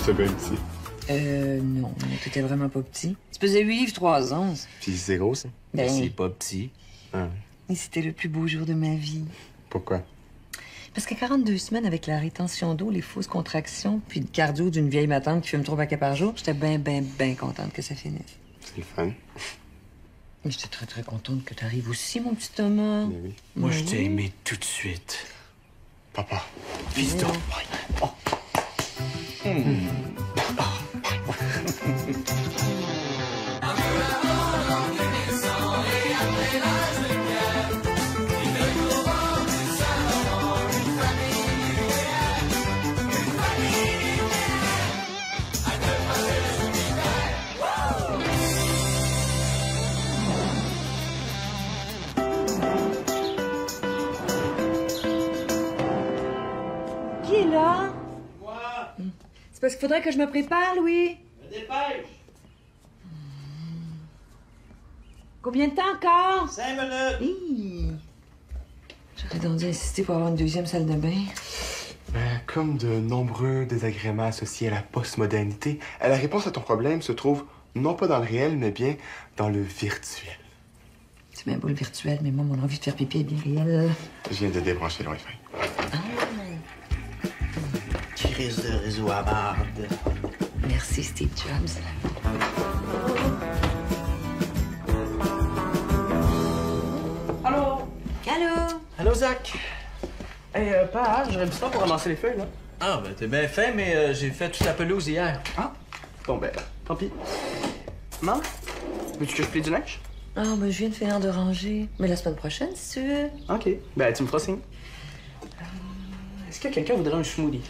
J'étais bien petit. Non, t'étais vraiment pas petit. Tu pesais 8 livres 3 onces. Puis c'est gros, ça? Ben, C'est pas petit. Ah. et c'était le plus beau jour de ma vie. Pourquoi? Parce qu'à 42 semaines, avec la rétention d'eau, les fausses contractions, puis le cardio d'une vieille matante qui fume 3 paquets par jour, j'étais bien contente que ça finisse. C'est le fun. Mais j'étais très contente que t'arrives aussi, mon petit Thomas. Mais oui. Moi, Ben je t'ai oui. aimé tout de suite. Papa. Fiston. Oh. Qui est là? Moi, C'est parce qu'il faudrait que je me prépare, Louis. me dépêche! Combien de temps encore? 5 minutes! Hi. J'aurais donc dû insister pour avoir une deuxième salle de bain. Ben, comme de nombreux désagréments associés à la postmodernité, la réponse à ton problème se trouve non pas dans le réel, mais bien dans le virtuel. C'est bien beau le virtuel, mais moi, mon envie de faire pipi est bien réelle. Je viens de débrancher le Wi-Fi. Crise de réseau à marde. Merci, Steve Jobs. Allô? Allô? Allô, Zach? Hey, pas j'aurais du temps pour ramasser les feuilles, là. Ah, ben t'es bien fait, mais j'ai fait toute la pelouse hier. Ah? Bon, ben, tant pis. Maman, veux-tu que je plie du linge? Ah, ben, je viens de finir de ranger. Mais la semaine prochaine, si tu veux. OK. Ben, tu me feras signe. Est-ce que quelqu'un voudrait un smoothie?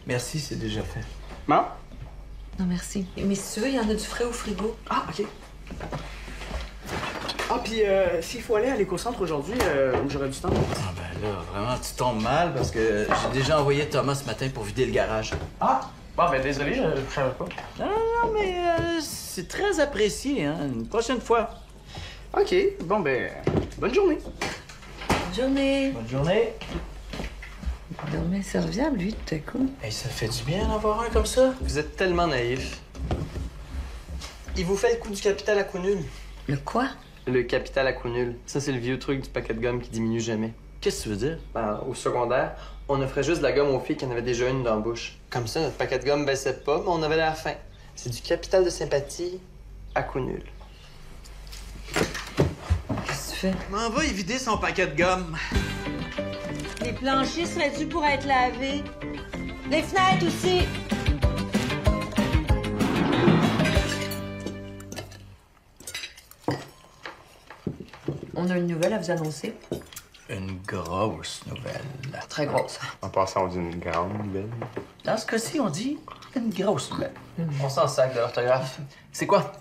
Merci, c'est déjà fait. Maman? Non, merci. Mais si tu veux, il y en a du frais au frigo. Ah, OK. Ah, puis s'il faut aller à l'éco-centre aujourd'hui, j'aurais du temps. Ah, ben là, vraiment, tu tombes mal parce que j'ai déjà envoyé Thomas ce matin pour vider le garage. Ah! Bon, ben, désolé, je savais pas. Non, mais c'est très apprécié, hein. Une prochaine fois. OK. Bon, ben, bonne journée. Bonne journée. Bonne journée. Non, mais serviable, lui, tout à coup. Hey, ça fait du bien d'avoir un comme ça. Vous êtes tellement naïf. Il vous fait le coup du capital à coup nul. Le quoi? Le capital à coup nul. Ça, c'est le vieux truc du paquet de gomme qui diminue jamais. Qu'est-ce que tu veux dire? Ben, au secondaire, on offrait juste de la gomme aux filles qui en avaient déjà une dans la bouche. Comme ça, notre paquet de gomme baissait pas, mais on avait la faim. C'est du capital de sympathie à coup nul. Qu'est-ce que tu fais? M'en va y vider son paquet de gomme. Les planchers seraient-tu pour être lavés? Les fenêtres aussi. On a une nouvelle à vous annoncer. Une grosse nouvelle. Très grosse. En passant d'une grande nouvelle. Dans ce cas-ci, on dit une grosse nouvelle. On s'en sac de l'orthographe. C'est quoi?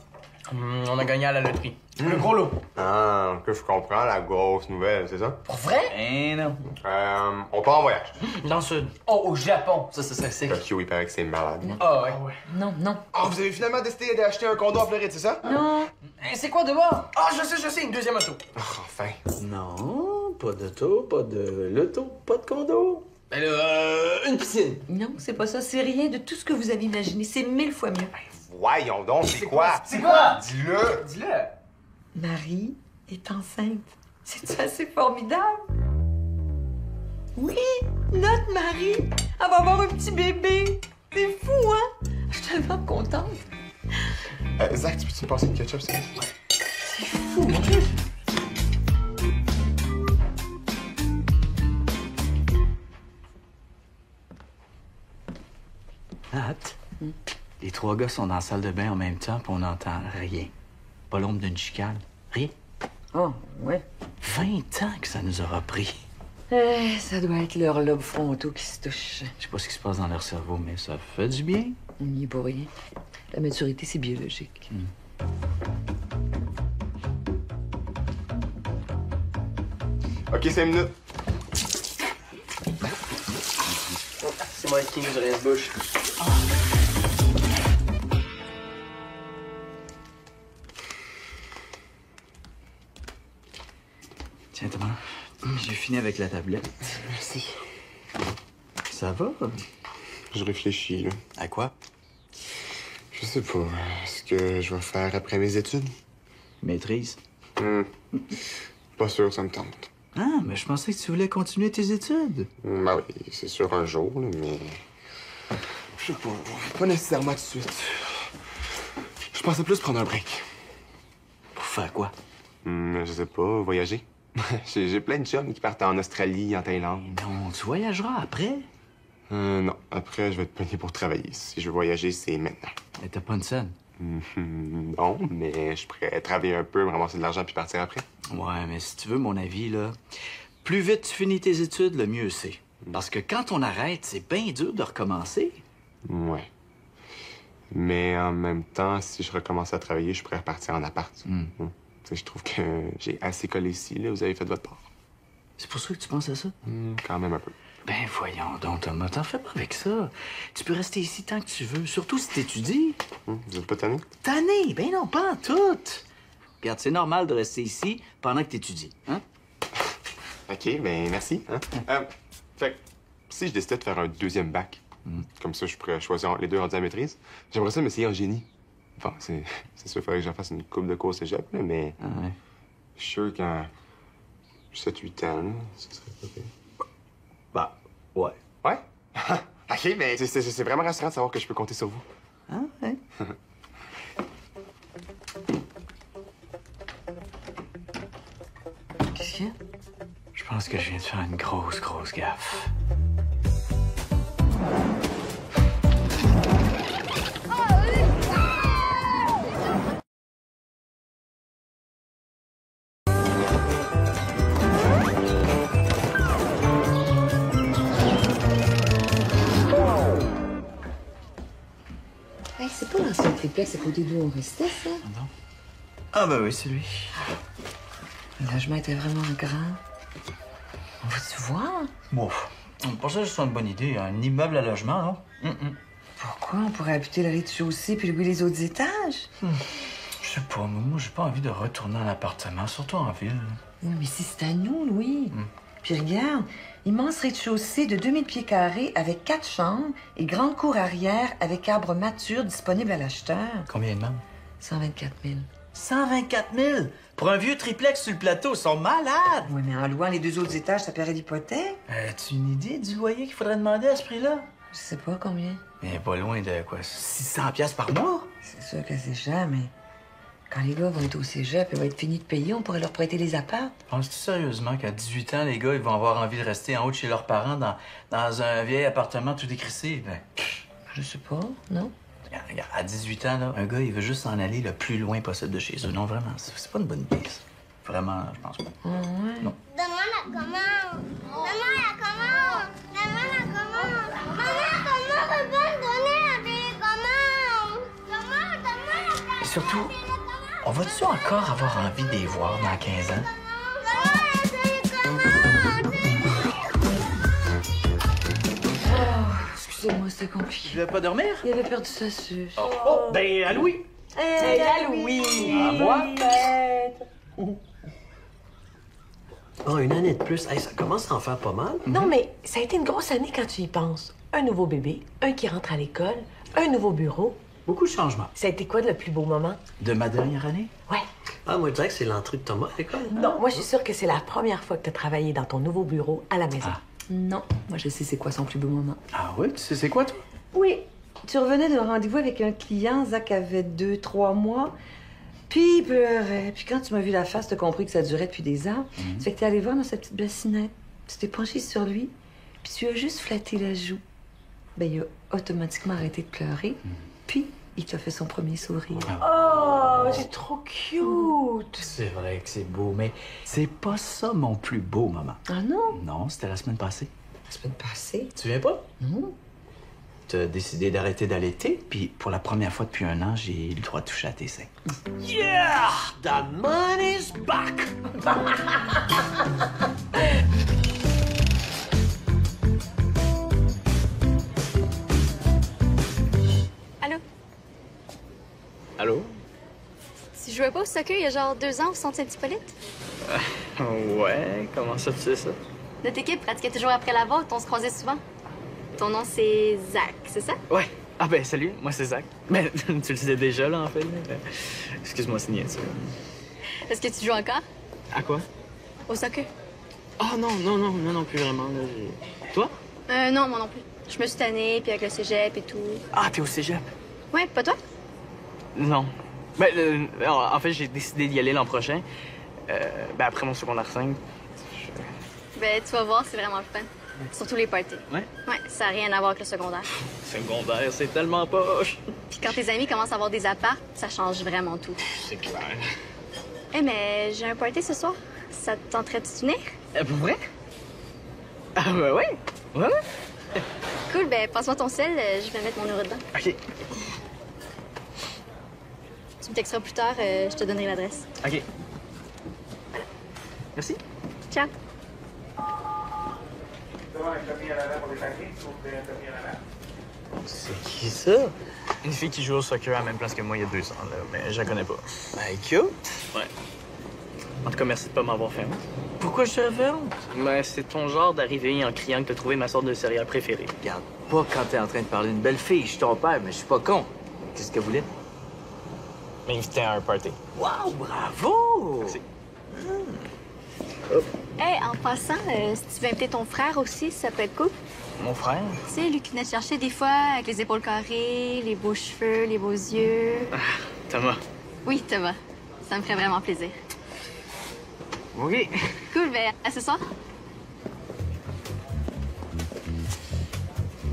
On a gagné à la loterie. Le gros lot. Ah, que je comprends, la grosse nouvelle, c'est ça? Pour vrai? Eh non. On part en voyage. Dans le sud. Oh, au Japon. Ça serait sick. Tokyo, il paraît que c'est malade. Ah, ouais. Non, non. Ah, vous avez finalement décidé d'acheter un condo en Floride, c'est ça? Non. C'est quoi dehors? Ah, je sais, une deuxième auto. Ah, enfin. Non, pas d'auto, pas de loto, pas de condo. Ben là, une piscine. Non, c'est pas ça. C'est rien de tout ce que vous avez imaginé. C'est 1000 fois mieux. Voyons donc, c'est quoi? C'est quoi? Dis-le! Dis-le. Marie est enceinte. C'est assez formidable. Oui, notre Marie, elle va avoir un petit bébé. C'est fou, hein? Je suis tellement contente. Zach, tu peux-tu me passer une ketchup, s'il te plaît? C'est fou, mon Dieu. Nat, les trois gars sont dans la salle de bain en même temps, puis on n'entend rien. Pas l'ombre d'une chicane. Rien. Oh, ouais. 20 ans que ça nous aura pris. Ça doit être leurs lobes frontaux qui se touchent. Je sais pas ce qui se passe dans leur cerveau, mais ça fait du bien. On n'y est pour rien. La maturité, c'est biologique. OK, 5 minutes. C'est moi qui nous reste bouche. Tiens, Thomas, j'ai fini avec la tablette. Merci. Ça va? Je réfléchis, là. À quoi? Je sais pas ce que je vais faire après mes études. Maîtrise. Pas sûr, ça me tente. Ah, mais je pensais que tu voulais continuer tes études. Ben oui, c'est sûr un jour, là, mais... Je sais pas nécessairement tout de suite. Je pensais plus prendre un break. Pour faire quoi? Je sais pas, voyager. J'ai plein de chums qui partent en Australie, en Thaïlande. Non, tu voyageras après. Non, après, je vais être pogné pour travailler. Si je veux voyager, c'est maintenant. Mais t'as pas une scène. Non, mais je pourrais travailler un peu, me ramasser de l'argent puis partir après. Ouais, mais si tu veux mon avis, là, plus vite tu finis tes études, le mieux c'est. Parce que quand on arrête, c'est bien dur de recommencer. Ouais. Mais en même temps, si je recommence à travailler, je pourrais repartir en appart. Tu sais, je trouve que j'ai assez collé ici, là. Vous avez fait votre part. C'est pour ça que tu penses à ça? Quand même un peu. Ben voyons donc, Thomas, t'en fais pas avec ça. Tu peux rester ici tant que tu veux, surtout si t'étudies. Vous êtes pas tanné? Tanné? Ben non, pas en tout. Regarde, c'est normal de rester ici pendant que t'étudies, hein? OK, ben merci. Hein? Fait que si je décidais de faire un deuxième bac, comme ça, je pourrais choisir entre les deux rendus à maîtrise, j'aimerais ça m'essayer en génie. Bon, c'est sûr, il faudrait que j'en fasse une couple de cours cégep, là, mais Ah ouais. je suis sûr qu'en 7-8 ans, là, ce serait pas pire. Bah, ouais. Ouais? OK, mais c'est vraiment rassurant de savoir que je peux compter sur vous. Ah ouais? Qu'est-ce qu'il y a? Je pense que je viens de faire une grosse gaffe. Hey, c'est pas l'ancien triplex à côté d'où on restait, ça? Non. Ah ben oui, c'est lui. Le logement était vraiment grand. On va-tu voir? Bon, pas ça, c'est une bonne idée. Un immeuble à logement, non? Pourquoi? On pourrait habiter le rez-de-chaussée puis louer les autres étages. Je sais pas, mais moi, j'ai pas envie de retourner en appartement, surtout en ville. Oui, mais si c'est à nous, Louis. Puis regarde, immense rez-de-chaussée de 2000 pieds carrés avec 4 chambres et grande cour arrière avec arbres matures disponibles à l'acheteur. Combien de membres? 124 000. 124 000? Pour un vieux triplex sur le plateau, ils sont malades! Oui, mais en louant les 2 autres étages, ça paierait l'hypothèque. As-tu une idée du loyer qu'il faudrait demander à ce prix-là? Je sais pas combien. Mais pas loin de quoi, 600 piastres par mois? C'est sûr que c'est cher, mais quand les gars vont être au cégep et vont être finis de payer, on pourrait leur prêter les apparts. Penses-tu sérieusement qu'à 18 ans, les gars, ils vont avoir envie de rester en haut de chez leurs parents dans un vieil appartement tout décrissé? Ben, Je sais pas, non? regarde, à 18 ans, là, un gars, il veut juste s'en aller le plus loin possible de chez eux. Non, vraiment, c'est pas une bonne idée, ça. Vraiment, je pense pas. Ouais. Non. Donne-moi la commande! Donne-moi la commande! Donne-moi la commande! Maman, comment on peut pas me donner la télécommande? Donne-moi la commande! Et surtout, on va-tu encore avoir envie de les voir dans 15 ans? Excusez-moi, c'était compliqué. Tu veux pas dormir? Il avait perdu sa suce. Oh, ben, à Louis! Hey, à Louis! À moi? Oh, une année de plus. Hey, ça commence à en faire pas mal. Non, mais ça a été une grosse année quand tu y penses. Un nouveau bébé, un qui rentre à l'école, un nouveau bureau. Beaucoup de changements. Ça a été quoi le plus beau moment? De ma dernière année? Ouais. Ah, moi, je dirais que c'est l'entrée de Thomas à l'école. Non, moi, je suis sûre que c'est la première fois que tu as travaillé dans ton nouveau bureau à la maison. Ah. Non, moi je sais c'est quoi son plus beau moment. Ah oui? Tu sais c'est quoi, toi? Oui, tu revenais d'un rendez-vous avec un client, Zach avait 2-3 mois, puis il pleurait. Puis quand tu m'as vu la face, t'as compris que ça durait depuis des heures. Ça fait que t'es allé voir dans sa petite bassinette. Tu t'es penché sur lui, puis tu as juste flatté la joue. Ben, il a automatiquement arrêté de pleurer, puis il t'a fait son premier sourire. Oh, c'est trop cute! C'est vrai que c'est beau, mais c'est pas ça mon plus beau moment. Ah non? Non, c'était la semaine passée. La semaine passée? Tu viens pas? Non. T'as décidé d'arrêter d'allaiter, puis pour la première fois depuis 1 an, j'ai eu le droit de toucher à tes seins. Yeah! The money's back! Allô? Allô? Tu jouais pas au soccer il y a genre 2 ans au Centre Saint-Hippolyte? Ouais, comment ça tu sais ça? Notre équipe pratiquait toujours après la vôtre, on se croisait souvent. Ton nom c'est Zach, c'est ça? Ouais. Ah ben, salut, moi c'est Zach. Ben, tu le sais déjà, là, en fait. Excuse-moi, c'est niaiseux. Est-ce que tu joues encore? À quoi? Au soccer? Oh non, plus vraiment, là. Toi? Non, moi non plus. Je me suis tannée, puis avec le cégep et tout. Ah, t'es au cégep? Ouais, pas toi? Non. Ben, en fait, j'ai décidé d'y aller l'an prochain. Ben, après mon secondaire 5. Ben, tu vas voir, c'est vraiment le fun. Surtout les parties. Ouais? Ouais, ça n'a rien à voir avec le secondaire. Secondaire, c'est tellement poche. Puis quand tes amis commencent à avoir des apparts, ça change vraiment tout. C'est clair. Eh, mais j'ai un party ce soir. Ça te tenterait de venir? Pour vrai? Ah, ben ouais. Ouais. Cool, ben passe-moi ton sel, je vais mettre mon numéro dedans. OK. Tu me texteras plus tard, je te donnerai l'adresse. OK. Merci. Ciao. C'est qui ça? Une fille qui joue au soccer à la même place que moi il y a 2 ans, là, mais je la connais pas. Ben, cute. Ouais. En tout cas, merci de pas m'avoir fait honte. Pourquoi je te refais honte? Mais c'est ton genre d'arriver en criant que t'as trouvé ma sorte de céréale préférée. Regarde pas quand t'es en train de parler d'une belle fille. Je suis ton père, mais je suis pas con. Qu'est-ce que vous voulez? M'inviter à un party. Wow, bravo! Merci. Hey, en passant, si tu veux inviter ton frère aussi, ça peut être cool. Mon frère? Tu sais, lui qui venait te chercher des fois avec les épaules carrées, les beaux cheveux, les beaux yeux. Thomas. Oui, Thomas. Ça me ferait vraiment plaisir. OK. Cool, ben à ce soir.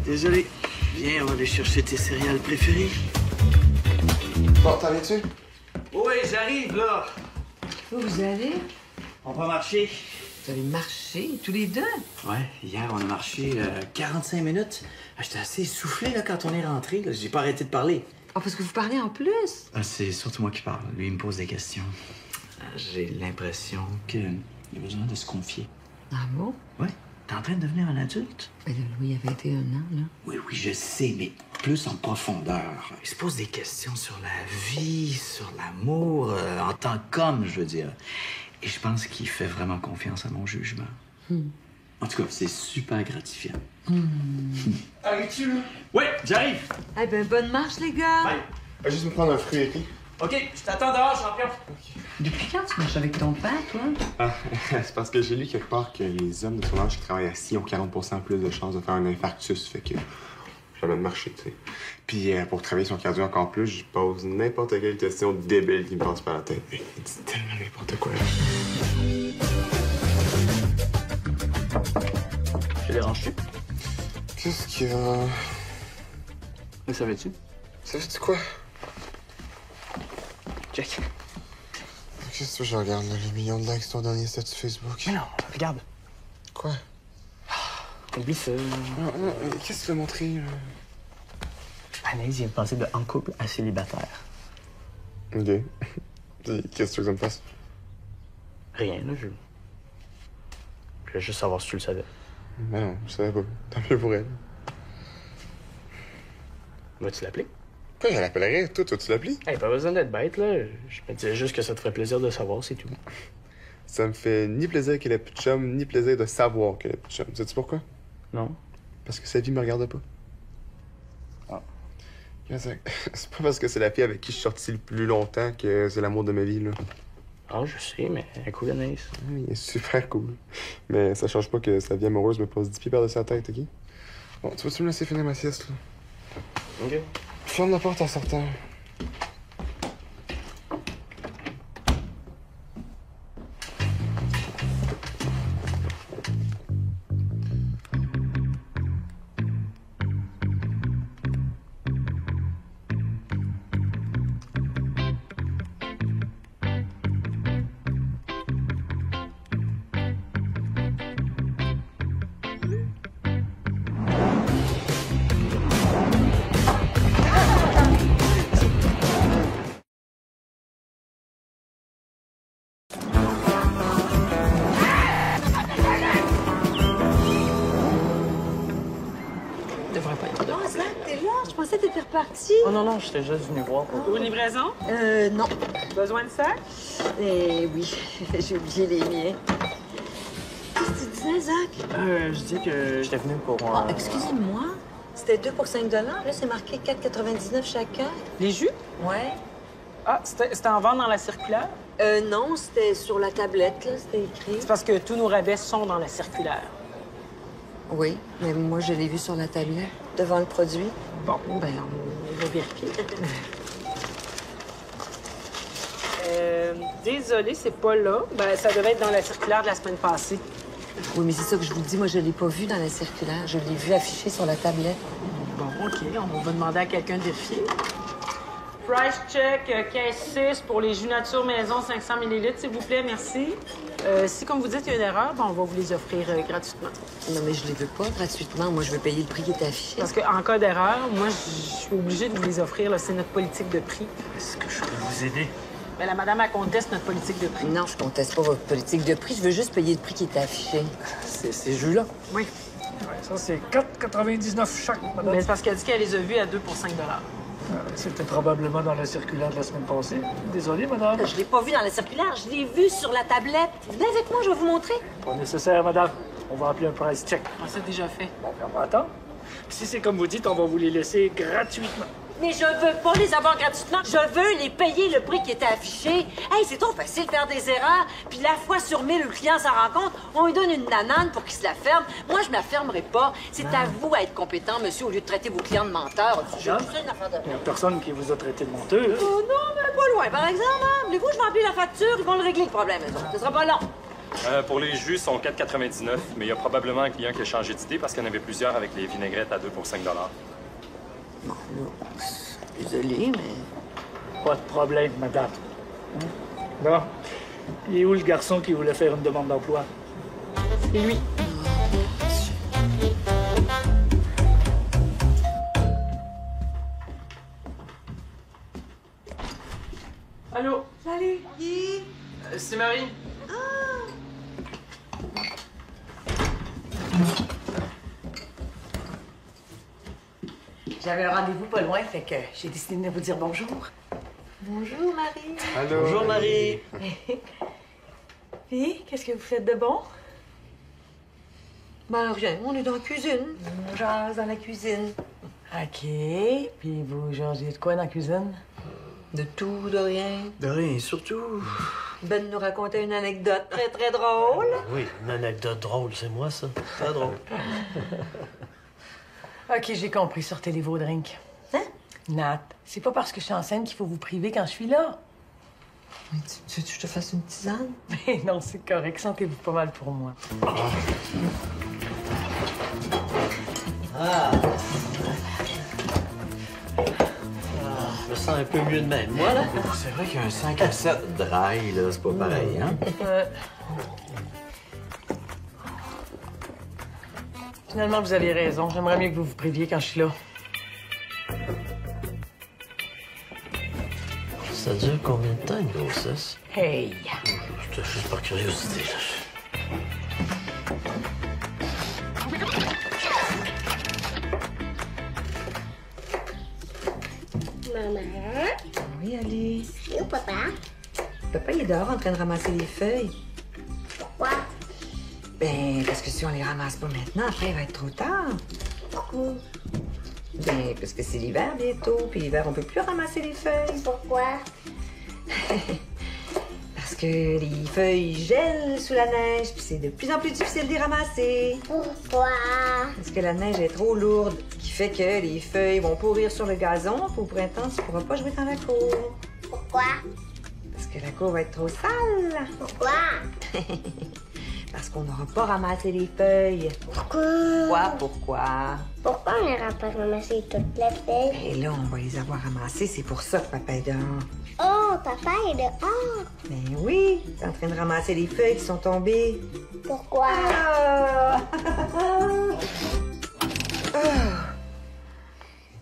Désolé. Viens, on va aller chercher tes céréales préférées. Bon, t'en viens-tu? Oui, j'arrive, là. Vous allez? On va marcher. Vous allez marcher, tous les deux? Ouais, hier, on a marché 45 minutes. J'étais assez essoufflé, là, quand on est rentré. J'ai pas arrêté de parler. Ah, parce que vous parlez en plus? C'est surtout moi qui parle. Lui, il me pose des questions. J'ai l'impression qu'il a besoin de se confier. Ah bon? Ouais. T'es en train de devenir un adulte? Ben là, Louis a 21 ans, là. Oui, je sais, mais plus en profondeur. Il se pose des questions sur la vie, sur l'amour, en tant qu'homme, je veux dire. Et je pense qu'il fait vraiment confiance à mon jugement. En tout cas, c'est super gratifiant. Arrives-tu, là? Oui, j'arrive! Eh ben, bonne marche, les gars! Bye. Va juste me prendre un fruit épi. OK, je t'attends dehors, champion. Depuis quand tu marches avec ton père, toi? Ah, c'est parce que j'ai lu quelque part que les hommes de son âge qui travaillent assis ont 40% plus de chances de faire un infarctus. Fait que j'avais de marcher, tu sais. Puis pour travailler son cardio encore plus, je pose n'importe quelle question débile qui me passe par la tête. Il dit tellement n'importe quoi. Je dérange-tu? Qu'est-ce qu'il y a? Le savais-tu? Savais-tu quoi? Check. Qu'est-ce que je regarde, là, les millions de likes sur ton dernier statut Facebook? Mais non, regarde. Quoi? Oublie ça. Qu'est-ce que tu veux montrer, là? Anaïs vient de passer de en couple à célibataire. OK. Puis, qu'est-ce que tu veux que ça me fasse? Rien, là, je voulais juste savoir si tu le savais. Ben non, je savais pas. Tant mieux pour elle. Vas-tu l'appeler? Pourquoi je l'appellerais? Toi, tu l'appelles? Hey, pas besoin d'être bête, là. Je me disais juste que ça te ferait plaisir de savoir, c'est tout. Ça me fait ni plaisir qu'elle ait plus de chum, ni plaisir de savoir qu'elle ait plus de chum. Sais-tu pourquoi? Non? Parce que sa vie me regarde pas. Ah. C'est pas parce que c'est la fille avec qui je suis sorti le plus longtemps que c'est l'amour de ma vie, là. Ah, je sais, mais elle est cool, Anaïs. Oui, il est super cool. Mais ça change pas que sa vie amoureuse me pose 10 pieds par-dessus la tête, OK? Bon, tu vas-tu me laisser finir ma sieste, là? OK. Ferme la porte en sortant. Reparti? Oh non, j'étais juste venu voir. Pour une livraison? Non. Besoin de sac? Oui, j'ai oublié les miens. Qu'est-ce que tu disais, Zach? Je dis que j'étais venu pour... Oh, excusez-moi. C'était 2 pour 5 $. Là, c'est marqué 4,99 chacun. Les jus? Ouais. Ah, c'était en vente dans la circulaire? Non, c'était sur la tablette, là, c'était écrit. C'est parce que tous nos rabais sont dans la circulaire. Oui, mais moi, je l'ai vu sur la tablette, devant le produit. Bon. Ben, on va vérifier. Désolée, c'est pas là. Ben, ça devait être dans la circulaire de la semaine passée. Oui, mais c'est ça que je vous dis. Moi, je l'ai pas vu dans la circulaire. Je l'ai vu affiché sur la tablette. Bon, OK. On va demander à quelqu'un de vérifier. Price check, caisse 6 pour les jus nature maison 500 ml, s'il vous plaît, merci. Si, comme vous dites, il y a une erreur, ben, on va vous les offrir gratuitement. Non, mais je les veux pas gratuitement. Moi, je veux payer le prix qui est affiché. Parce qu'en cas d'erreur, moi, je suis obligée de vous les offrir. C'est notre politique de prix. Est-ce que je peux vous aider? Mais la madame, elle conteste notre politique de prix. Non, je conteste pas votre politique de prix. Je veux juste payer le prix qui est affiché. C'est ces jus-là? Oui. Ouais, ça, c'est 4,99 chaque, madame. Mais c'est parce qu'elle dit qu'elle les a vus à 2 pour 5 $. C'était probablement dans la circulaire de la semaine passée. Désolé, madame. Je l'ai pas vu dans la circulaire, je l'ai vu sur la tablette. Venez avec moi, je vais vous montrer. Pas nécessaire, madame. On va appeler un price check. C'est déjà fait. Bon, on va attendre. Si c'est comme vous dites, on va vous les laisser gratuitement. Mais je veux pas les avoir gratuitement. Je veux les payer le prix qui était affiché. Hey, c'est trop facile de faire des erreurs. Puis la fois sur 1000, le client s'en rend compte, on lui donne une nanane pour qu'il se la ferme. Moi, je me la fermerai pas. C'est à vous à être compétent, monsieur, au lieu de traiter vos clients de menteurs. Je Hein? une affaire de... Il n'y a personne qui vous a traité de menteur. Oh non, mais pas loin, par exemple. Hein? Voulez-vous que je remplis la facture? Ils vont le régler, le problème, eux autres. Ce sera pas long. Pour les jus, sont 4,99, mais il y a probablement un client qui a changé d'idée parce qu'il y en avait plusieurs avec les vinaigrettes à 2 pour 5 $. Bon, là, désolé, mais... Pas de problème, madame. Bon. Il est où le garçon qui voulait faire une demande d'emploi? C'est lui. Allô? Salut, Guy! C'est Marie. J'avais un rendez-vous pas loin, fait que j'ai décidé de venir vous dire bonjour. Bonjour, Marie. Allô? Bonjour, Marie. Puis, qu'est-ce que vous faites de bon? Ben, rien, on est dans la cuisine. On jase dans la cuisine. OK. Puis vous changez de quoi dans la cuisine? De tout, de rien. De rien, surtout. Ben nous racontait une anecdote très, très drôle. Oui, une anecdote drôle, c'est moi, ça. Très drôle. OK, j'ai compris. Sortez-les vos drinks. Hein? Nat, c'est pas parce que je suis enceinte qu'il faut vous priver quand je suis là. Tu veux que je te fasse une tisane? Mais non, c'est correct. Sentez-vous pas mal pour moi. Ah. Je me sens un peu mieux de même. Moi, là? C'est vrai qu'un 5 à 7 dry, là, c'est pas pareil, hein? Finalement, vous avez raison. J'aimerais mieux que vous vous priviez quand je suis là. Ça dure combien de temps, une grossesse? Hey! Je te juste par curiosité, là. Maman? Oui, allez. Où, papa? Papa, il est dehors en train de ramasser les feuilles. Pourquoi? Ben, parce que si on les ramasse pas maintenant, après, il va être trop tard. Pourquoi? Ben, parce que c'est l'hiver bientôt, puis l'hiver, on peut plus ramasser les feuilles. Pourquoi? Parce que les feuilles gèlent sous la neige, puis c'est de plus en plus difficile de les ramasser. Pourquoi? Parce que la neige est trop lourde, ce qui fait que les feuilles vont pourrir sur le gazon, puis au printemps, tu pourras pas jouer dans la cour. Pourquoi? Parce que la cour va être trop sale. Pourquoi? Parce qu'on n'aura pas ramassé les feuilles. Pourquoi? Pourquoi? Pourquoi on n'aura pas ramassé toutes les feuilles? Et là, on va les avoir ramassées, c'est pour ça que papa est dehors. Oh, papa est dehors. Ben oui, t'es en train de ramasser les feuilles qui sont tombées. Pourquoi?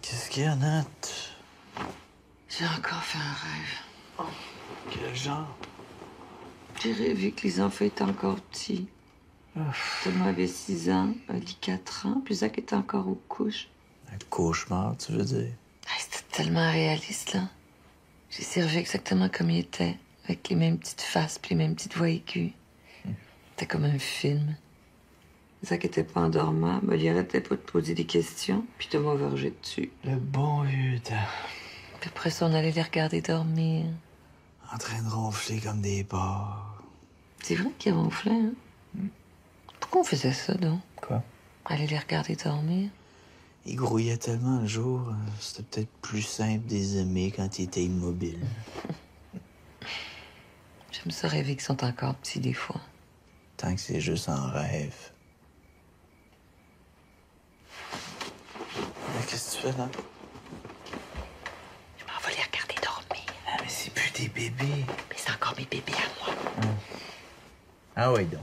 Qu'est-ce qu'il y a, Nat? J'ai encore fait un rêve. Quel genre? J'ai rêvé que les enfants étaient encore petits. Thomas avait 6 ans, Ali 4 ans, puis Zach était encore aux couches. Un cauchemar, tu veux dire? C'était tellement réaliste, là. J'ai servi exactement comme il était, avec les mêmes petites faces puis les mêmes petites voix aiguës. C'était comme un film. Zach était pas endormant, mais il arrêtait pas de poser des questions, puis de m'overger dessus. Le bon vieux temps. Puis après ça, on allait les regarder dormir. En train de ronfler comme des porcs. C'est vrai qu'ils ronflaient, hein? Pourquoi on faisait ça, donc? Quoi? Aller les regarder dormir? Ils grouillaient tellement le jour, c'était peut-être plus simple de les aimer quand ils étaient immobiles. J'aime ça rêver qu'ils sont encore petits des fois. Tant que c'est juste en rêve. Mais qu'est-ce que tu fais là? Je m'en vais les regarder dormir. Ah, mais c'est plus des bébés. Mais c'est encore mes bébés à moi. Ah oui, donc.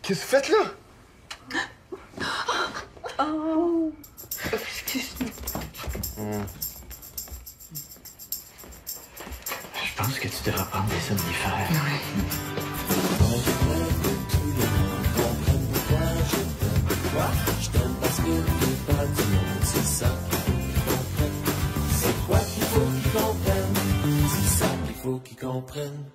Qu'est-ce que vous faites là? Oh! Excuse-moi. Je pense que tu devrais prendre des somnifères. Je t'aime parce que t'es pas du monde, c'est ça qu'il faut qu'ils comprennent. C'est quoi qu'il faut qu'ils comprennent? C'est ça qu'il faut qu'ils comprennent.